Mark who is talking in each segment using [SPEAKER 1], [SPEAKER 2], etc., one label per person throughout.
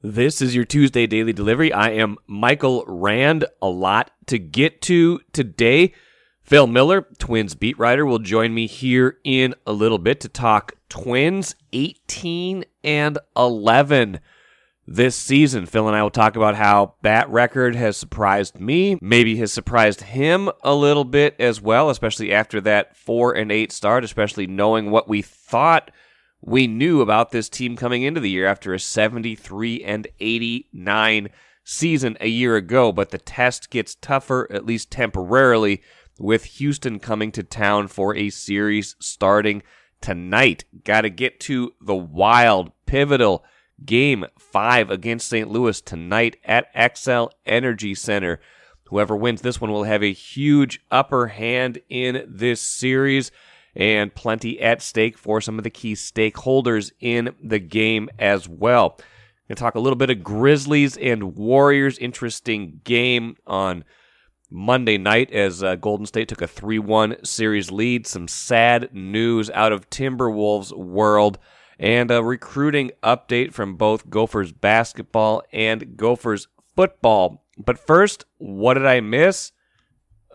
[SPEAKER 1] This is your Tuesday Daily Delivery. I am Michael Rand. A lot to get to today. Phil Miller, Twins beat writer, will join me here in a little bit to talk Twins 18-11 this season. Phil and I will talk about how that record has surprised me, maybe has surprised him a little bit as well, especially after that 4-8 start, especially knowing what we thought we knew about this team coming into the year after a 73-89 season a year ago. But the test gets tougher, at least temporarily, with Houston coming to town for a series starting tonight. Got to get to the wild, pivotal Game 5 against St. Louis tonight at XL Energy Center. Whoever wins this one will have a huge upper hand in this series, and plenty at stake for some of the key stakeholders in the game as well. Going to talk a little bit of Grizzlies and Warriors. Interesting game on Monday night as Golden State took a 3-1 series lead. Some sad news out of Timberwolves world, and a recruiting update from both Gophers basketball and Gophers football. But first, what did I miss?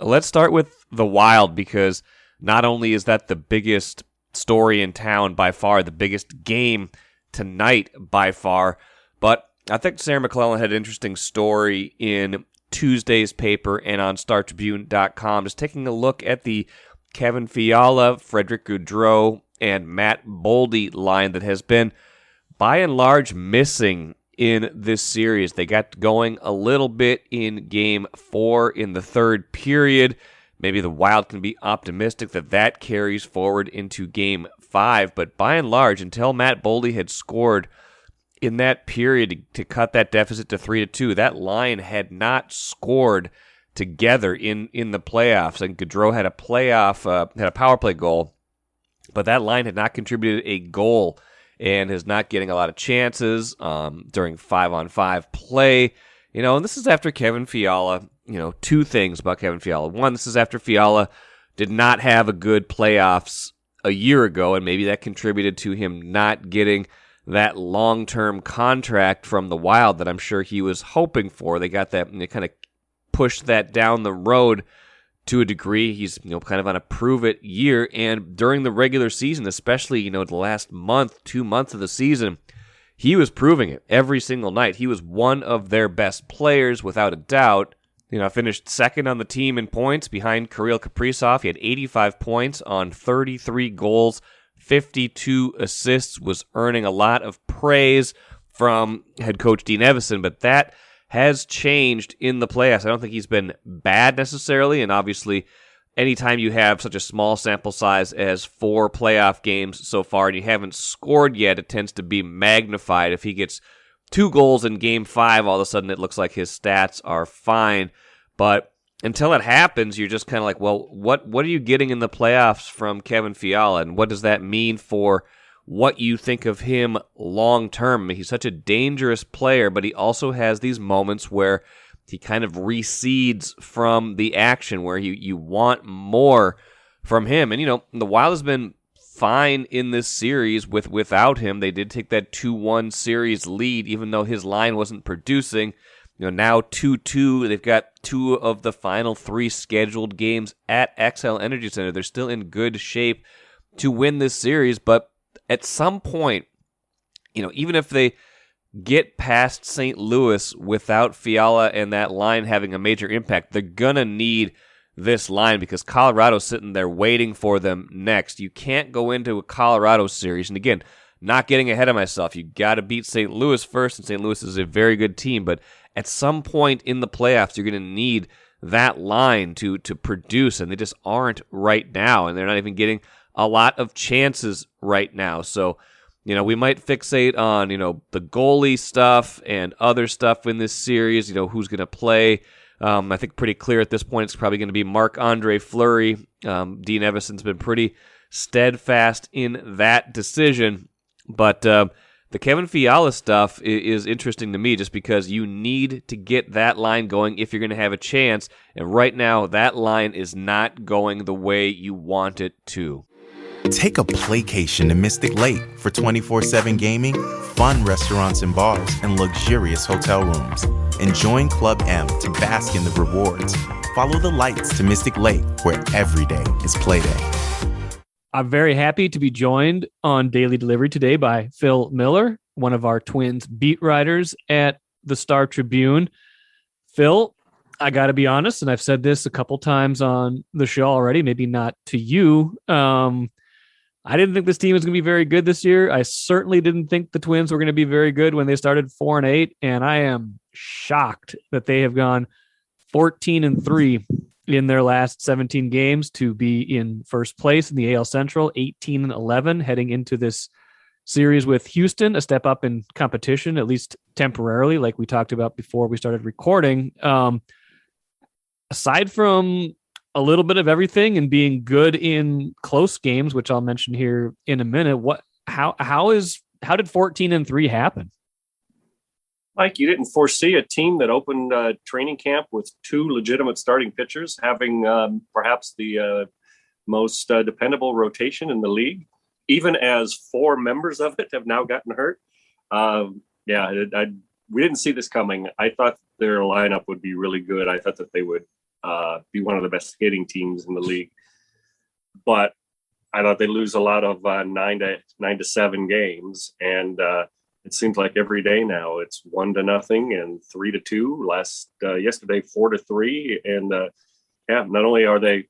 [SPEAKER 1] Let's start with the Wild, because not only is that the biggest story in town by far, the biggest game tonight by far, but I think Sarah McClellan had an interesting story in Tuesday's paper and on StarTribune.com, just taking a look at the Kevin Fiala, Frederick Gaudreau, and Matt Boldy line that has been, by and large, missing in this series. They got going a little bit in Game 4 in the third period. Maybe the Wild can be optimistic that that carries forward into Game 5, but by and large, until Matt Boldy had scored in that period to cut that deficit to 3-2, that line had not scored together in the playoffs. And Gaudreau had a power play goal, but that line had not contributed a goal and is not getting a lot of chances during 5-on-5 play. And this is after Kevin Fiala. Two things about Kevin Fiala. One, this is after Fiala did not have a good playoffs a year ago, and maybe that contributed to him not getting that long-term contract from the Wild that I'm sure he was hoping for. They got that, and they kind of pushed that down the road to a degree. He's kind of on a prove-it year, and during the regular season, especially the last 2 months of the season, he was proving it every single night. He was one of their best players without a doubt. Finished second on the team in points behind Kirill Kaprizov. He had 85 points on 33 goals, 52 assists, was earning a lot of praise from head coach Dean Evison, but that has changed in the playoffs. I don't think he's been bad necessarily, and obviously anytime you have such a small sample size as 4 playoff games so far and you haven't scored yet, it tends to be magnified. If he gets 2 goals in Game 5, all of a sudden it looks like his stats are fine. But until it happens, you're just kind of like, well, what are you getting in the playoffs from Kevin Fiala, and what does that mean for what you think of him long term? He's such a dangerous player, but he also has these moments where he kind of recedes from the action, where you want more from him. And, the Wild has been fine in this series without him. They did take that 2-1 series lead, even though his line wasn't producing. Now 2-2. They've got 2 of the final 3 scheduled games at XL Energy Center. They're still in good shape to win this series, but at some point, even if they get past St. Louis without Fiala and that line having a major impact, they're going to need this line because Colorado's sitting there waiting for them next. You can't go into a Colorado series, and again, not getting ahead of myself, you got to beat St. Louis first, and St. Louis is a very good team, but at some point in the playoffs, you're going to need that line to produce, and they just aren't right now, and they're not even getting a lot of chances right now. So, we might fixate on, the goalie stuff and other stuff in this series, who's going to play. I think pretty clear at this point it's probably going to be Marc-Andre Fleury. Dean Evison's been pretty steadfast in that decision, but the Kevin Fiala stuff is interesting to me just because you need to get that line going if you're going to have a chance, and right now that line is not going the way you want it to.
[SPEAKER 2] Take a playcation to Mystic Lake for 24/7 gaming, fun restaurants and bars, and luxurious hotel rooms. And join Club M to bask in the rewards. Follow the lights to Mystic Lake, where every day is playday.
[SPEAKER 3] I'm very happy to be joined on Daily Delivery today by Phil Miller, one of our Twins beat writers at the Star Tribune. Phil, I got to be honest, and I've said this a couple times on the show already, maybe not to you. I didn't think this team was going to be very good this year. I certainly didn't think the Twins were going to be very good when they started 4-8, and I am shocked that they have gone 14-3 in their last 17 games to be in first place in the AL Central, 18-11 heading into this series with Houston, a step up in competition, at least temporarily, like we talked about before we started recording. Aside from a little bit of everything and being good in close games, which I'll mention here in a minute, how did 14-3 happen?
[SPEAKER 4] Mike, you didn't foresee a team that opened training camp with two legitimate starting pitchers, having perhaps the most dependable rotation in the league, even as four members of it have now gotten hurt. We didn't see this coming. I thought their lineup would be really good. I thought that they would be one of the best hitting teams in the league, but I thought they'd lose a lot of 9-7 games, and it seems like every day now it's 1-0 and 3-2. Yesterday 4-3, and not only are they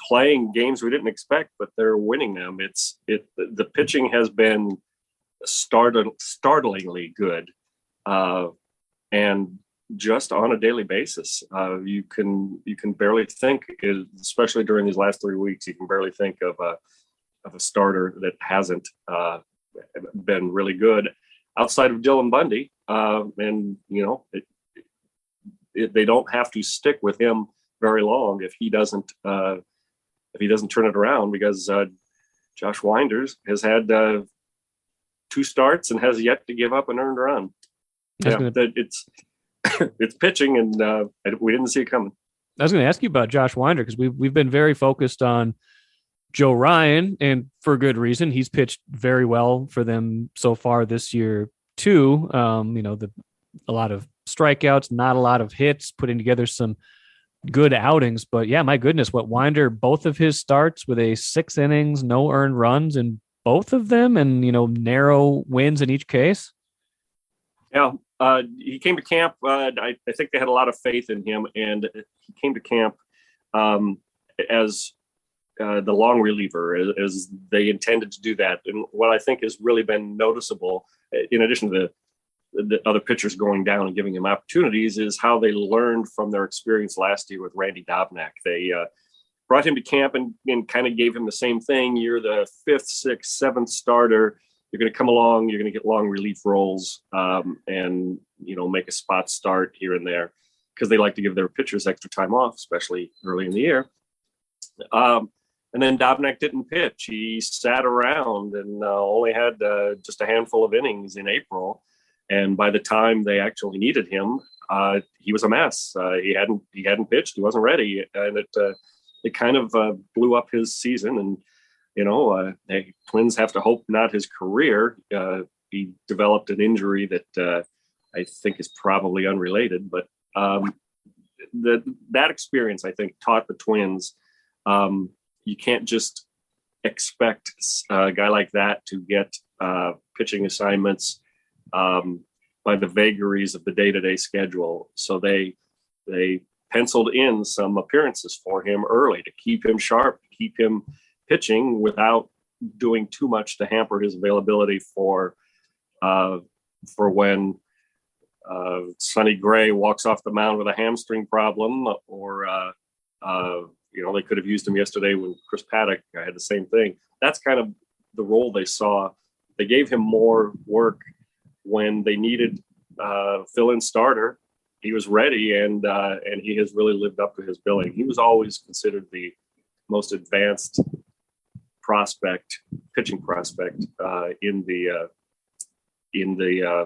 [SPEAKER 4] playing games we didn't expect, but they're winning them. The pitching has been startlingly good, and just on a daily basis, you can barely think, especially during these last 3 weeks, you can barely think of a starter that hasn't been really good outside of Dylan Bundy. And they don't have to stick with him very long if he doesn't turn it around, because Josh Winders has had 2 starts and has yet to give up an earned run. It's pitching, and we didn't see it coming.
[SPEAKER 3] I was going to ask you about Josh Winder, because we've been very focused on Joe Ryan, and for good reason. He's pitched very well for them so far this year too. A lot of strikeouts, not a lot of hits, putting together some good outings. But yeah, my goodness, what Winder, both of his starts with a 6 innings, no earned runs in both of them, and narrow wins in each case.
[SPEAKER 4] Yeah. He came to camp. I think they had a lot of faith in him, and he came to camp as the long reliever, as they intended to do that. And what I think has really been noticeable, in addition to the other pitchers going down and giving him opportunities, is how they learned from their experience last year with Randy Dobnak. They brought him to camp and kind of gave him the same thing. You're the 5th, 6th, 7th starter. You're going to come along, you're going to get long relief roles, and make a spot start here and there, because they like to give their pitchers extra time off, especially early in the year. And then Dobnak didn't pitch. He sat around and only had just a handful of innings in April. And by the time they actually needed him, he was a mess. He hadn't pitched. He wasn't ready, and it kind of blew up his season. And the Twins have to hope not his career. He developed an injury that I think is probably unrelated, but that experience, I think, taught the Twins you can't just expect a guy like that to get pitching assignments by the vagaries of the day-to-day schedule. So they penciled in some appearances for him early to keep him sharp, to keep him pitching without doing too much to hamper his availability for when Sonny Gray walks off the mound with a hamstring problem, or they could have used him yesterday when Chris Paddock had the same thing. That's kind of the role they saw. They gave him more work when they needed fill-in starter. He was ready, and he has really lived up to his billing. He was always considered the most advanced pitching prospect in the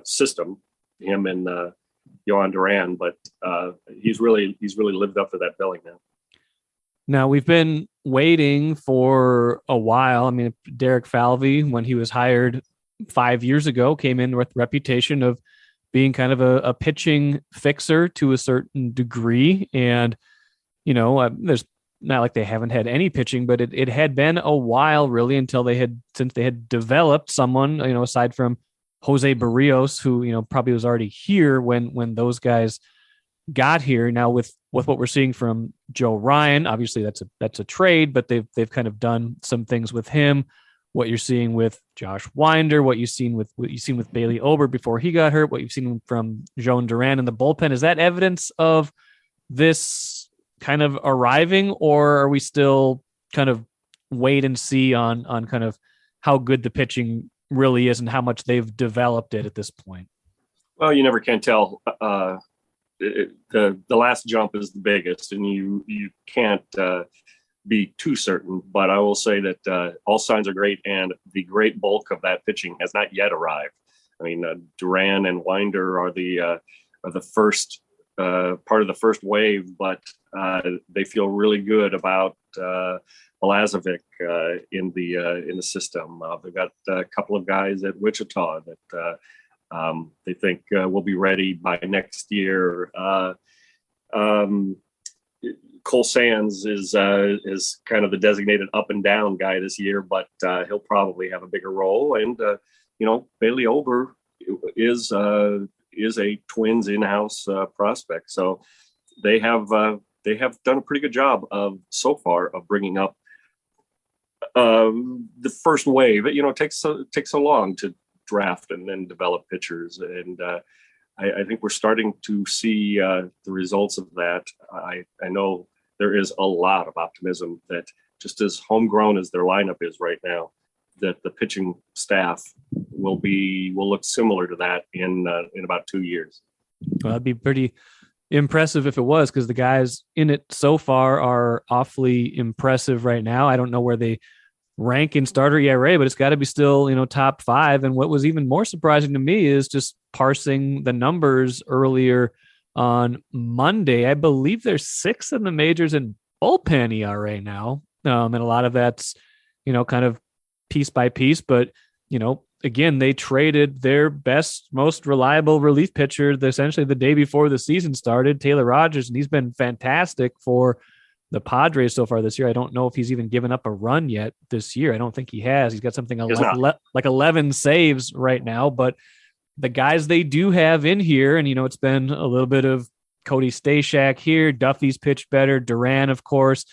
[SPEAKER 4] system, him and Yohan Duran, but he's really lived up to that billing now.
[SPEAKER 3] Now, we've been waiting for a while. I mean, Derek Falvey, when he was hired 5 years ago, came in with reputation of being kind of a pitching fixer to a certain degree. And, there's not like they haven't had any pitching, but it had been a while really since they had developed someone, aside from Jose Barrios, who, probably was already here when those guys got here. Now with what we're seeing from Joe Ryan, obviously that's a trade, but they've kind of done some things with him. What you're seeing with Josh Winder, what you've seen with Bailey Ober before he got hurt, what you've seen from Joan Duran in the bullpen, is that evidence of this kind of arriving, or are we still kind of wait and see on kind of how good the pitching really is and how much they've developed it at this point?
[SPEAKER 4] Well, you never can tell. The last jump is the biggest, and you can't be too certain. But I will say that all signs are great, and the great bulk of that pitching has not yet arrived. I mean, Duran and Winder are the first part of the first wave, but they feel really good about Milazovic in the system. They've got a couple of guys at Wichita that they think will be ready by next year. Cole Sands is kind of the designated up and down guy this year, but he'll probably have a bigger role. And Bailey Ober is a Twins in-house prospect, so they have done a pretty good job so far of bringing up the first wave. It takes so long to draft and then develop pitchers, and I think we're starting to see the results of that. I know there is a lot of optimism that, just as homegrown as their lineup is right now, that the pitching staff will look similar to that in about 2 years.
[SPEAKER 3] Well, that'd be pretty impressive if it was, because the guys in it so far are awfully impressive right now. I don't know where they rank in starter ERA, but it's got to be still, top 5. And what was even more surprising to me is just parsing the numbers earlier on Monday. I believe there's 6 in the majors in bullpen ERA now. And a lot of that's, kind of piece by piece, but, again, they traded their best, most reliable relief pitcher essentially the day before the season started, Taylor Rogers, and he's been fantastic for the Padres so far this year. I don't know if he's even given up a run yet this year. I don't think he has. He's got something like 11 saves right now, but the guys they do have in here, and, it's been a little bit of Cody Stashak here. Duffy's pitched better. Duran, of course.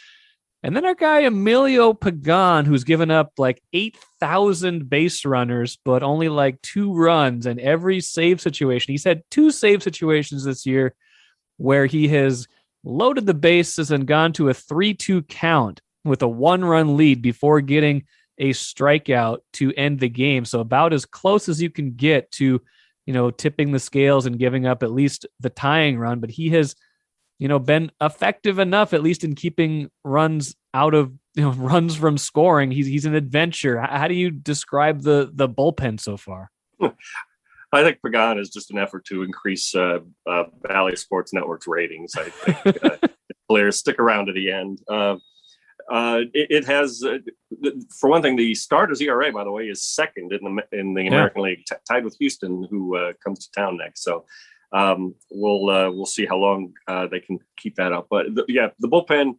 [SPEAKER 3] And then our guy, Emilio Pagan, who's given up like 8,000 base runners, but only like 2 runs in every save situation. He's had 2 save situations this year where he has loaded the bases and gone to a 3-2 count with a 1-run lead before getting a strikeout to end the game. So about as close as you can get to, tipping the scales and giving up at least the tying run. But he has, been effective enough, at least in keeping runs out of, runs from scoring. He's an adventure. How do you describe the bullpen so far?
[SPEAKER 4] I think Pagan is just an effort to increase Valley Sports Network's ratings. I think players stick around to the end. It has, for one thing, the starters ERA, by the way, is second in the American League, tied with Houston, who comes to town next. So we'll see how long they can keep that up. But the bullpen.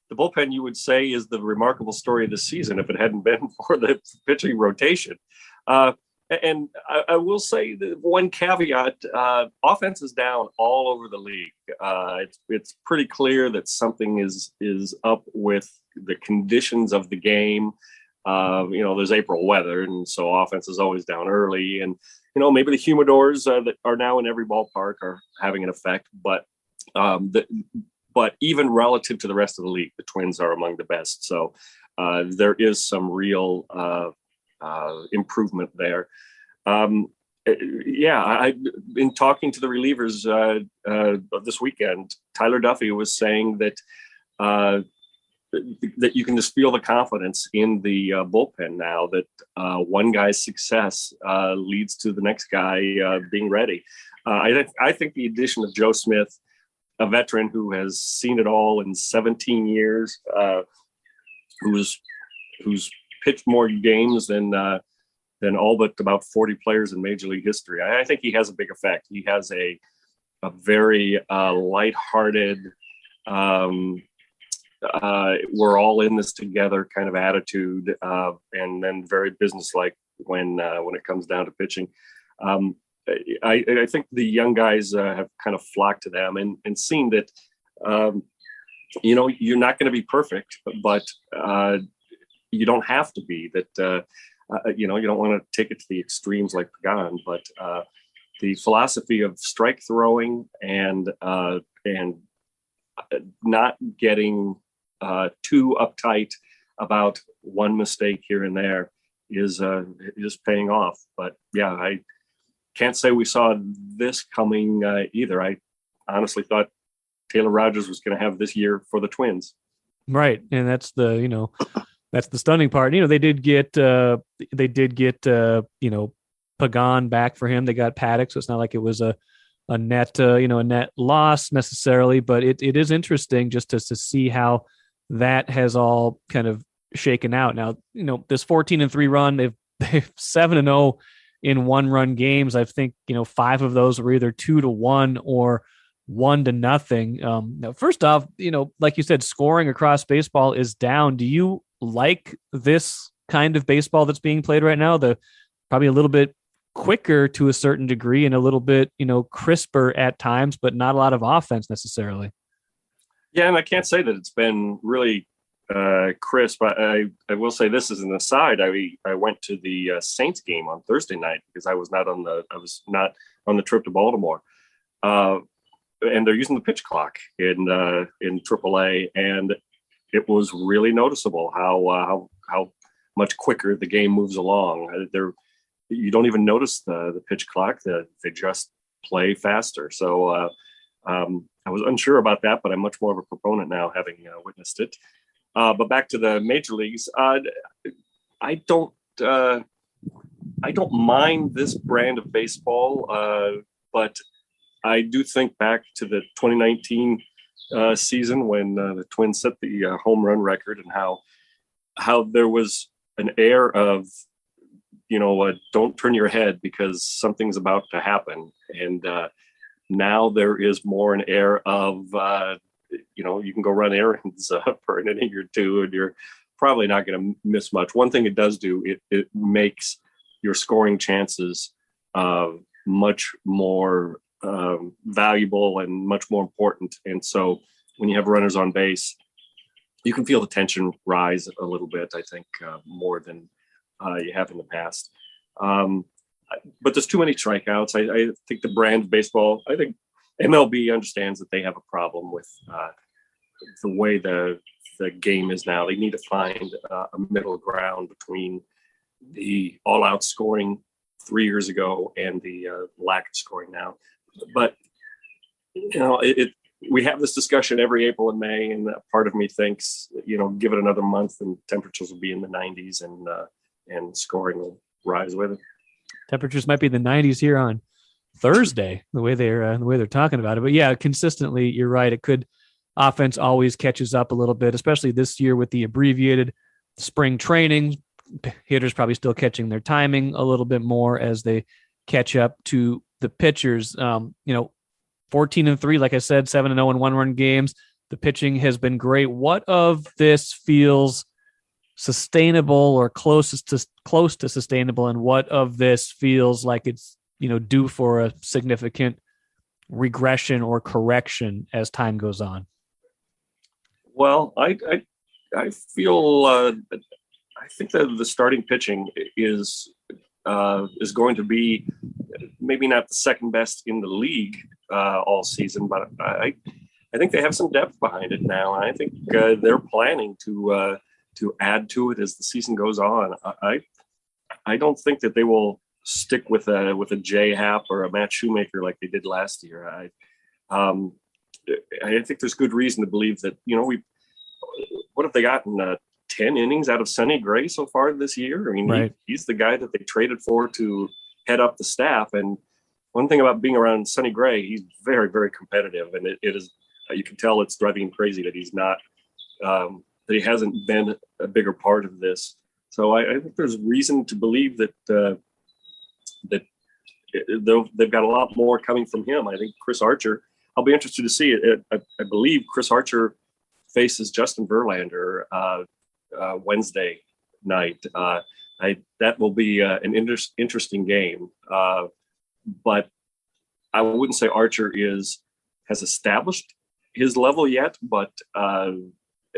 [SPEAKER 4] The bullpen, you would say, is the remarkable story of the season if it hadn't been for the pitching rotation. And I will say that one caveat: offense is down all over the league. It's pretty clear that something is up with the conditions of the game. There's April weather, and so offense is always down early. And maybe the humidors that are now in every ballpark are having an effect. But even relative to the rest of the league, the Twins are among the best. So there is some real improvement there. In talking to the relievers this weekend, Tyler Duffy was saying that you can just feel the confidence in the bullpen now, that one guy's success leads to the next guy being ready. I think the addition of Joe Smith a veteran who has seen it all in 17 years, who's pitched more games than all but about 40 players in Major League history. I think he has a big effect. He has a very lighthearted, we're all in this together kind of attitude, and then very businesslike when it comes down to pitching. I think the young guys have kind of flocked to them and seen that, you're not going to be perfect, but you don't have to be. That you don't want to take it to the extremes like Pagan, but the philosophy of strike throwing and not getting too uptight about one mistake here and there is paying off. But yeah, I can't say we saw this coming either. I honestly thought Taylor Rogers was going to have this year for the Twins.
[SPEAKER 3] Right, and that's the that's the stunning part. They did get Pagan back for him. They got Paddock, so it's not like it was a net net loss necessarily. But it is interesting just to see how that has all kind of shaken out. Now, this 14-3 run, they've 7-0 in 1-run games. I think 5 of those were either 2-1 or 1-0. Now, first off, like you said, scoring across baseball is down. Do you like this kind of baseball that's being played right now? The probably a little bit quicker to a certain degree and a little bit crisper at times, but not a lot of offense necessarily.
[SPEAKER 4] Yeah, and I can't say that it's been really crisp. I will say this as an aside. I went to the Saints game on Thursday night because I was not on the trip to Baltimore, and they're using the pitch clock in AAA, and it was really noticeable how much quicker the game moves along. You don't even notice the pitch clock; they just play faster. So I was unsure about that, but I'm much more of a proponent now, having witnessed it. But back to the major leagues, I don't mind this brand of baseball, but I do think back to the 2019 season when the Twins set the home run record, and how there was an air of don't turn your head because something's about to happen, and now there is more an air of you can go run errands for an inning or two, and you're probably not going to miss much. One thing it does do, it makes your scoring chances much more valuable and much more important. And so when you have runners on base, you can feel the tension rise a little bit, I think, more than you have in the past. But there's too many strikeouts. I think the brand of baseball, I think MLB understands that they have a problem with the way the game is now. They need to find a middle ground between the all-out scoring 3 years ago and the lack of scoring now. But we have this discussion every April and May, and part of me thinks give it another month and temperatures will be in the 90s and scoring will rise with it.
[SPEAKER 3] Temperatures might be in the 90s here on Thursday, the way they're talking about it. But yeah, consistently, you're right. Offense always catches up a little bit, especially this year with the abbreviated spring training. Hitters probably still catching their timing a little bit more as they catch up to the pitchers. 14-3, like I said, 7-0 in 1-run games. The pitching has been great. What of this feels sustainable or close to sustainable, and what of this feels like it's due for a significant regression or correction as time goes on?
[SPEAKER 4] Well, I feel I think that the starting pitching is going to be maybe not the second best in the league all season, but I think they have some depth behind it now. I think they're planning to add to it as the season goes on. I don't think that they will stick with a Jay Happ or a Matt Shoemaker like they did last year. I think there's good reason to believe that what have they gotten 10 innings out of Sonny Gray so far this year? I mean, right. He's the guy that they traded for to head up the staff, and one thing about being around Sonny Gray, he's very, very competitive, and it is, you can tell it's driving him crazy that he's not, that he hasn't been a bigger part of this. So I think there's reason to believe that they've got a lot more coming from him. I think Chris Archer, I'll be interested to see it. I believe Chris Archer faces Justin Verlander Wednesday night. That will be an interesting game. But I wouldn't say Archer has established his level yet, but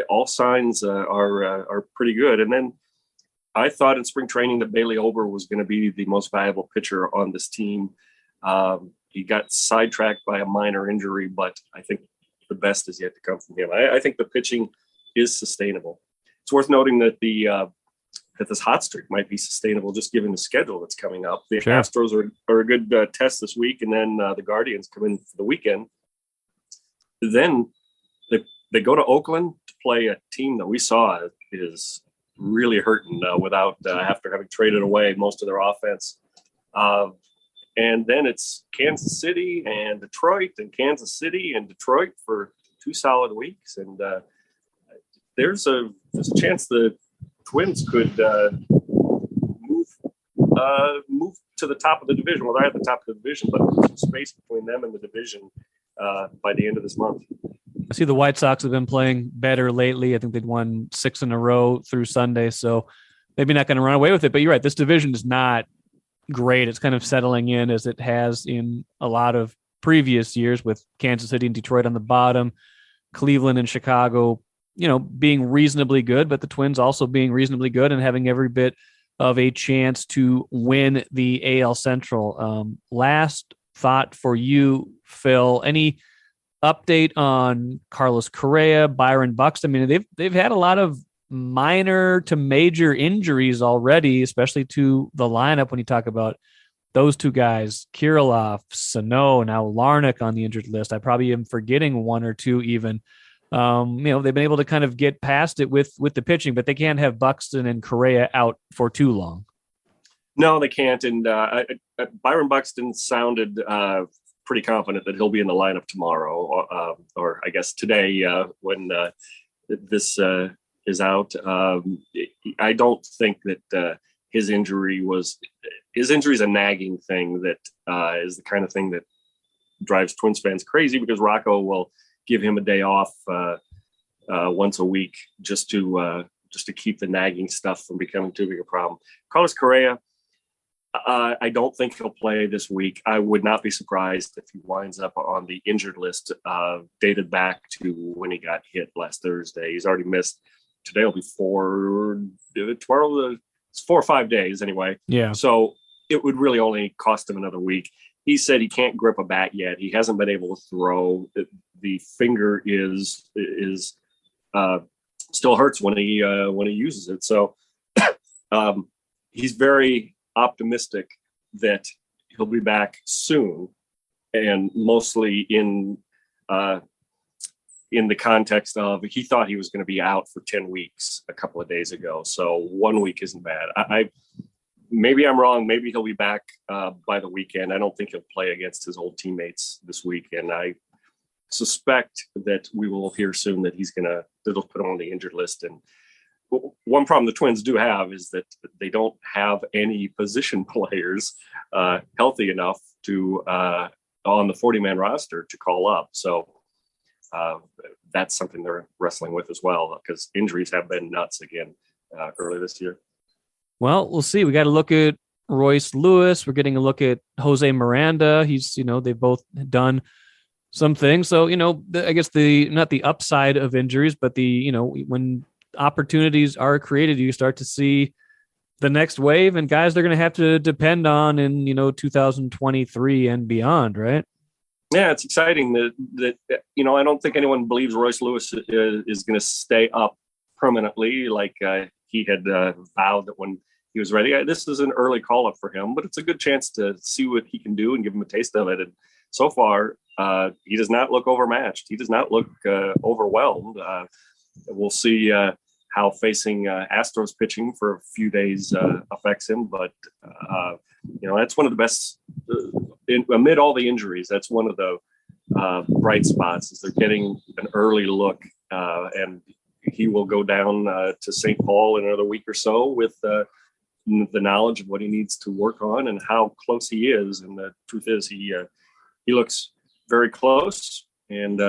[SPEAKER 4] all signs are pretty good. And then I thought in spring training that Bailey Ober was going to be the most valuable pitcher on this team. He got sidetracked by a minor injury, but I think the best is yet to come from him. I think the pitching is sustainable. It's worth noting that that this hot streak might be sustainable just given the schedule that's coming up. The Astros are a good test this week, and then the Guardians come in for the weekend. Then they go to Oakland to play a team that we saw is really hurting without after having traded away most of their offense. And then it's Kansas City and Detroit, and Kansas City and Detroit for 2 solid weeks. And there's a chance the Twins could move to the top of the division. Well, they're at the top of the division, but there's some space between them and the division by the end of this month.
[SPEAKER 3] I see the White Sox have been playing better lately. I think they'd won 6 in a row through Sunday, so maybe not going to run away with it. But you're right, this division is not great. It's kind of settling in as it has in a lot of previous years, with Kansas City and Detroit on the bottom, Cleveland and Chicago, being reasonably good, but the Twins also being reasonably good and having every bit of a chance to win the AL Central. Last thought for you, Phil, any update on Carlos Correa, Byron Buxton? I mean, they've had a lot of minor to major injuries already, especially to the lineup when you talk about those two guys, Kirilloff, Sano, now Larnach on the injured list. I probably am forgetting one or two even. They've been able to kind of get past it with the pitching, but they can't have Buxton and Correa out for too long.
[SPEAKER 4] No, they can't. And Byron Buxton sounded pretty confident that he'll be in the lineup tomorrow, or I guess today when this is out. I don't think that his injury is a nagging thing that is the kind of thing that drives Twins fans crazy, because Rocco will give him a day off once a week just to keep the nagging stuff from becoming too big a problem. Carlos Correa, I don't think he'll play this week. I would not be surprised if he winds up on the injured list dated back to when he got hit last Thursday. He's already missed. Today will be 4 or 5 days anyway. Yeah. So it would really only cost him another week. He said he can't grip a bat yet. He hasn't been able to throw. The finger is still hurts when he uses it. So he's very optimistic that he'll be back soon, and mostly in the context of he thought he was going to be out for 10 weeks a couple of days ago. So 1 week isn't bad. Maybe I'm wrong. Maybe he'll be back by the weekend. I don't think he'll play against his old teammates this week. And I suspect that we will hear soon that they'll put him on the injured list. And one problem the Twins do have is that they don't have any position players healthy enough to on the 40-man roster to call up. So that's something they're wrestling with as well, because injuries have been nuts again early this year.
[SPEAKER 3] Well, we'll see. We got to look at Royce Lewis. We're getting a look at Jose Miranda. He's, they've both done some things. So, I guess not the upside of injuries, but when opportunities are created, you start to see the next wave and guys they're going to have to depend on in, 2023 and beyond, right?
[SPEAKER 4] Yeah, it's exciting that I don't think anyone believes Royce Lewis is going to stay up permanently like he had vowed that when he was ready. This is an early call-up for him, but it's a good chance to see what he can do and give him a taste of it. And so far, he does not look overmatched. He does not look overwhelmed. We'll see how facing Astros pitching for a few days affects him. But, that's one of the best, amid all the injuries, that's one of the bright spots is they're getting an early look. And he will go down to St. Paul in another week or so with the knowledge of what he needs to work on and how close he is. And the truth is he looks very close. And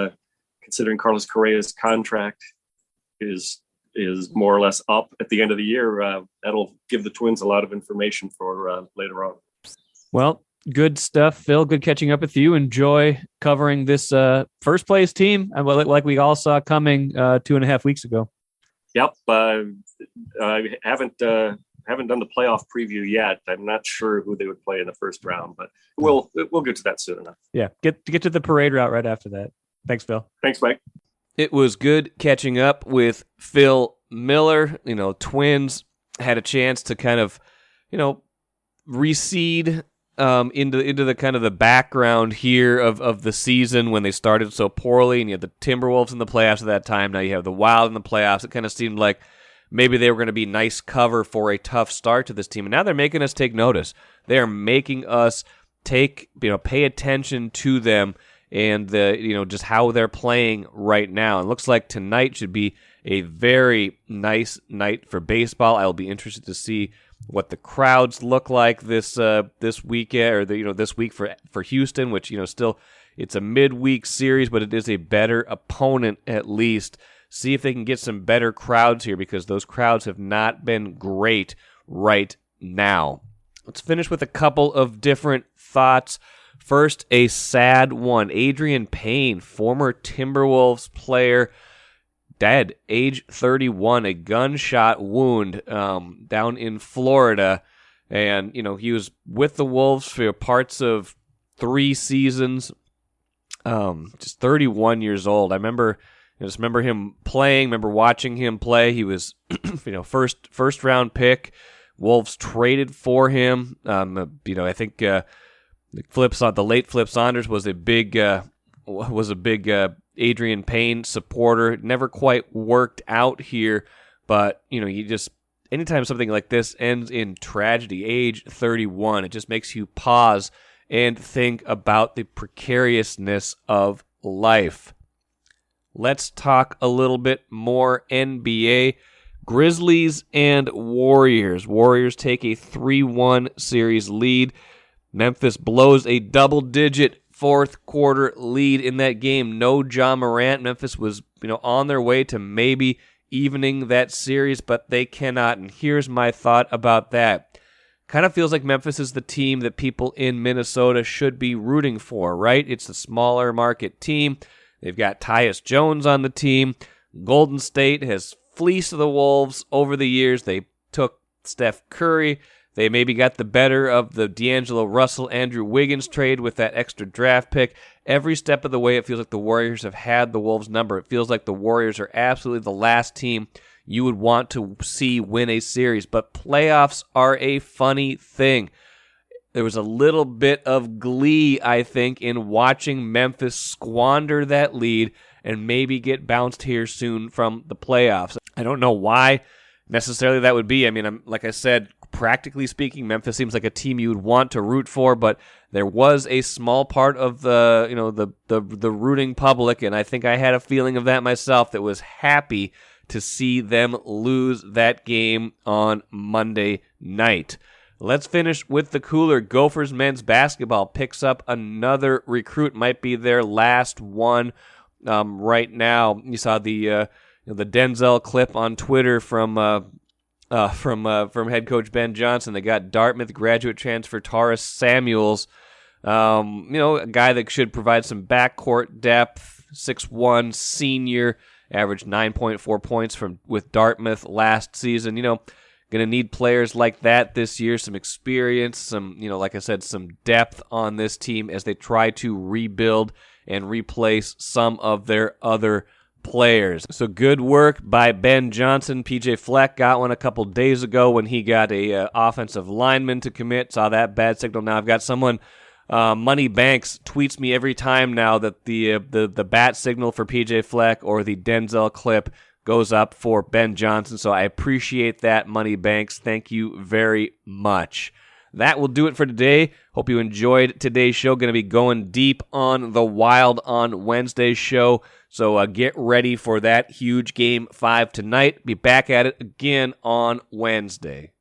[SPEAKER 4] considering Carlos Correa's contract is more or less up at the end of the year, that'll give the Twins a lot of information for later on.
[SPEAKER 3] Well, good stuff, Phil. Good catching up with you. Enjoy covering this first place team, like we all saw coming 2.5 weeks ago.
[SPEAKER 4] Yep. I haven't done the playoff preview yet. I'm not sure who they would play in the first round, but we'll get to that soon enough.
[SPEAKER 3] Yeah, get to the parade route right after that. Thanks, Phil.
[SPEAKER 4] Thanks, Mike.
[SPEAKER 1] It was good catching up with Phil Miller. Twins had a chance to kind of, recede into the kind of the background here of the season when they started so poorly, and you had the Timberwolves in the playoffs at that time. Now you have the Wild in the playoffs. It kind of seemed like maybe they were going to be nice cover for a tough start to this team, and now they're making us take notice. They are making us pay attention to them and just how they're playing right now. It looks like tonight should be a very nice night for baseball. I'll be interested to see what the crowds look like this weekend or this week for Houston, which still it's a midweek series, but it is a better opponent at least. See if they can get some better crowds here because those crowds have not been great right now. Let's finish with a couple of different thoughts. First, a sad one. Adreian Payne, former Timberwolves player, dead, age 31, a gunshot wound down in Florida. And, he was with the Wolves for parts of 3 seasons, just 31 years old. I just remember him playing, remember watching him play. He was, first round pick. Wolves traded for him. I think the late Flip Saunders was a big Adreian Payne supporter. It never quite worked out here, but anytime something like this ends in tragedy, age 31, it just makes you pause and think about the precariousness of life. Let's talk a little bit more NBA. Grizzlies and Warriors. Warriors take a 3-1 series lead. Memphis blows a double-digit fourth quarter lead in that game. No Ja Morant. Memphis was, on their way to maybe evening that series, but they cannot. And here's my thought about that. Kind of feels like Memphis is the team that people in Minnesota should be rooting for, right? It's a smaller market team. They've got Tyus Jones on the team. Golden State has fleeced the Wolves over the years. They took Steph Curry. They maybe got the better of the D'Angelo Russell, Andrew Wiggins trade with that extra draft pick. Every step of the way, it feels like the Warriors have had the Wolves' number. It feels like the Warriors are absolutely the last team you would want to see win a series. But playoffs are a funny thing. There was a little bit of glee, I think, in watching Memphis squander that lead and maybe get bounced here soon from the playoffs. I don't know why necessarily that would be. I mean, like I said, practically speaking, Memphis seems like a team you would want to root for, but there was a small part of the rooting public, and I think I had a feeling of that myself, that was happy to see them lose that game on Monday night. Let's finish with the cooler. Gophers men's basketball picks up another recruit. Might be their last one right now. You saw the Denzel clip on Twitter from head coach Ben Johnson. They got Dartmouth graduate transfer Taurus Samuels, a guy that should provide some backcourt depth. 6'1", senior, averaged 9.4 points with Dartmouth last season. Going to need players like that this year, some experience, some, like I said, some depth on this team as they try to rebuild and replace some of their other players. So good work by Ben Johnson. PJ Fleck got one a couple days ago when he got a offensive lineman to commit. Saw that bad signal. Now I've got someone, Money Banks tweets me every time now that the bat signal for PJ Fleck or the Denzel clip goes up for Ben Johnson. So I appreciate that, Money Banks. Thank you very much. That will do it for today. Hope you enjoyed today's show. Going to be going deep on the Wild on Wednesday's show. So get ready for that huge Game 5 tonight. Be back at it again on Wednesday.